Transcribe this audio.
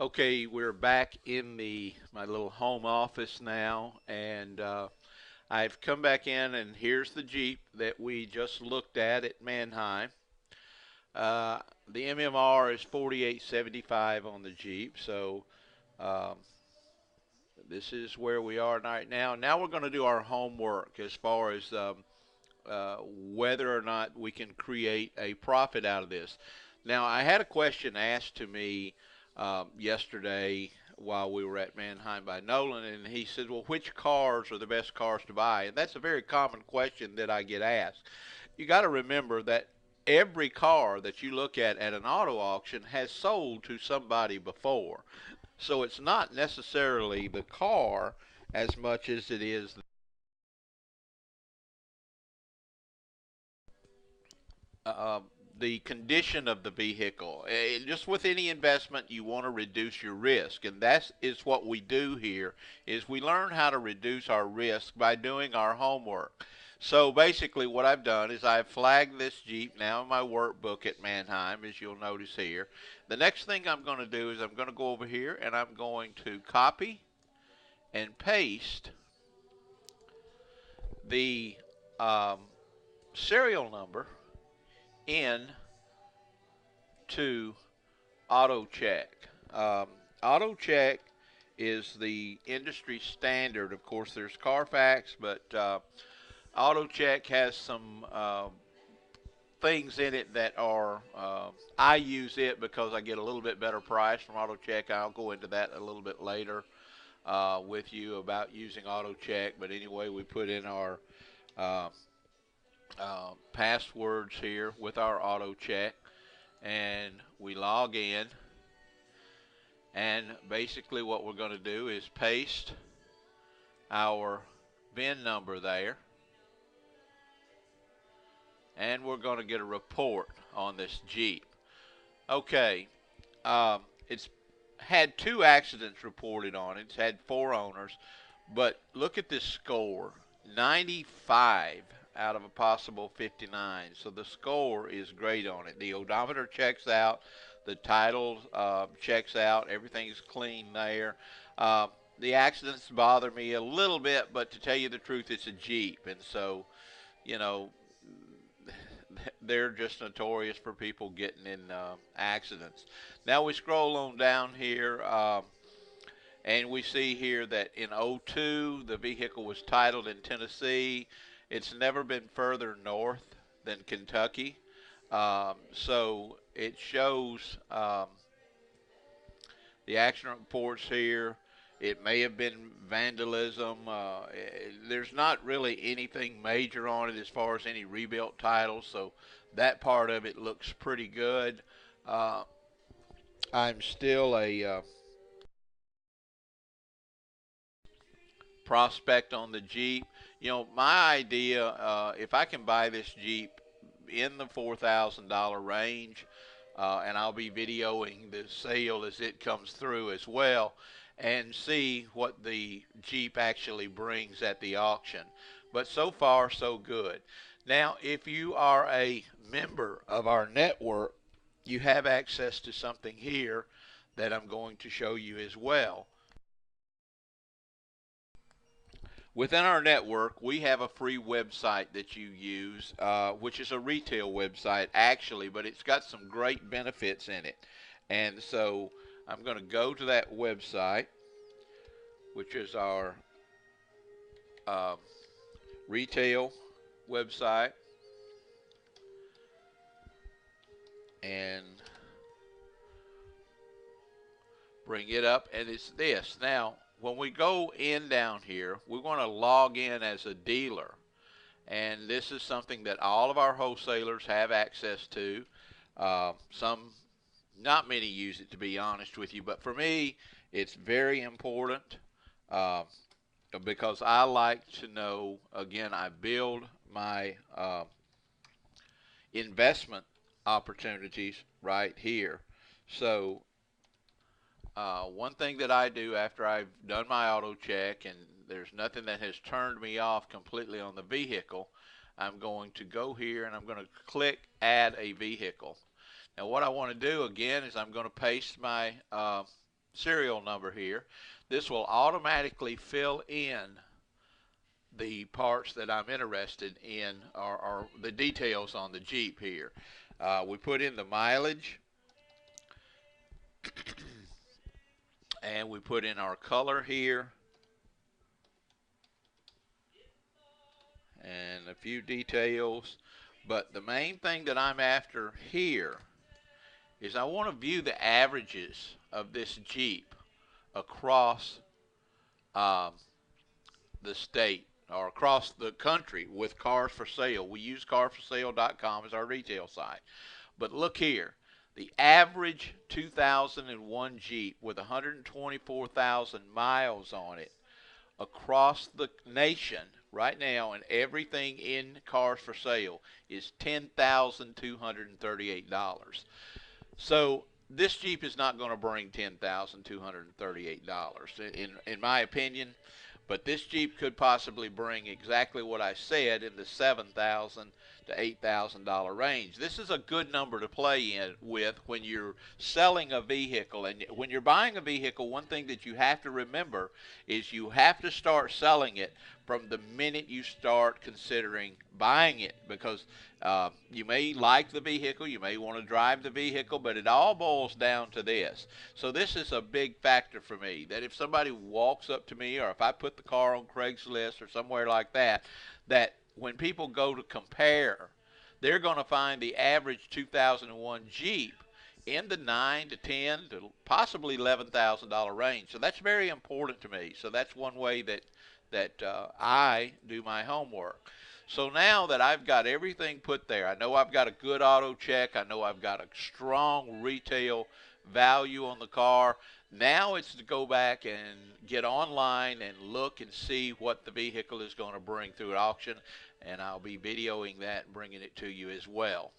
Okay, we're back in my little home office now, and I've come back in, and here's the Jeep that we just looked at Mannheim. Uh, the MMR is 4875 on the Jeep, so um, this is where we are right now. Now we're going to do our homework as far as whether or not we can create a profit out of this. Now, I had a question asked to me yesterday while we were at Mannheim by Nolan, and he said, well, which cars are the best cars to buy? And that's a very common question that I get asked. You got to remember that every car that you look at an auto auction has sold to somebody before. So it's not necessarily the car as much as it is uh, the condition of the vehicle. Just with any investment, you want to reduce your risk, and that is what we do here. Is we learn how to reduce our risk by doing our homework. So basically, what I've done is I've flagged this Jeep now in my workbook at Mannheim, as you'll notice here. The next thing I'm going to do is I'm going to go over here and I'm going to copy and paste the um, serial number in to auto check. Auto check is the industry standard. Of course, there's Carfax, but auto check has some things in it that are. I use it because I get a little bit better price from auto check. I'll go into that a little bit later with you about using auto check. But anyway, we put in our uh, passwords here with our auto check, and we log in, and basically what we're going to do is paste our VIN number there, and we're going to get a report on this Jeep. Okay, it's had 2 accidents reported on it. It's had 4 owners, but look at this score, 95 out of a possible 59. So the score is great on it. The odometer checks out, the title checks out, everything's clean there. Uh, the accidents bother me a little bit, but to tell you the truth, it's a Jeep, and so you know they're just notorious for people getting in accidents. Now we scroll on down here, and we see here that in '02 the vehicle was titled in Tennessee. It's never been further north than Kentucky. So it shows the accident reports here. It may have been vandalism. There's not really anything major on it as far as any rebuilt titles, so that part of it looks pretty good. Uh, I'm still a prospect on the Jeep. You know, my idea, if I can buy this Jeep in the $4,000 range, and I'll be videoing the sale as it comes through as well, and see what the Jeep actually brings at the auction. But so far, so good. Now, if you are a member of our network, you have access to something here that I'm going to show you as well. Within our network, we have a free website that you use, which is a retail website actually, but it's got some great benefits in it. And so I'm going to go to that website, which is our uh, retail website, and bring it up, and it's this. Now, when we go in down here, we want to log in as a dealer. And this is something that all of our wholesalers have access to. Some, not many use it, to be honest with you, but for me, it's very important uh, because I like to know, again, I build my investment opportunities right here. So one thing that I do after I've done my auto check and there's nothing that has turned me off completely on the vehicle, I'm going to go here and I'm going to click add a vehicle. Now what I want to do again is I'm going to paste my serial number here. This will automatically fill in the parts that I'm interested in, or the details on the Jeep here. We put in the mileage, and we put in our color here, and a few details. But the main thing that I'm after here is I want to view the averages of this Jeep across um, the state or across the country with cars for sale. We use carsforsale.com as our retail site. But look here, the average 2001 Jeep with 124,000 miles on it across the nation right now, and everything in cars for sale is $10,238. So this Jeep is not going to bring $10,238 in my opinion, but this Jeep could possibly bring exactly what I said in the $7,000 to $8,000 range. This is a good number to play in with when you're selling a vehicle. And when you're buying a vehicle, one thing that you have to remember is you have to start selling it from the minute you start considering buying it, because you may like the vehicle, you may want to drive the vehicle, but it all boils down to this. So this is a big factor for me, that if somebody walks up to me, or if I put the car on Craigslist or somewhere like that, that when people go to compare, they're going to find the average 2001 Jeep in the 9 to 10 to possibly $11,000 range. So that's very important to me. So that's one way that I do my homework. So now that I've got everything put there, I know I've got a good auto check, I know I've got a strong retail value on the car. Now it's to go back and get online and look and see what the vehicle is going to bring through an auction, and I'll be videoing that and bringing it to you as well.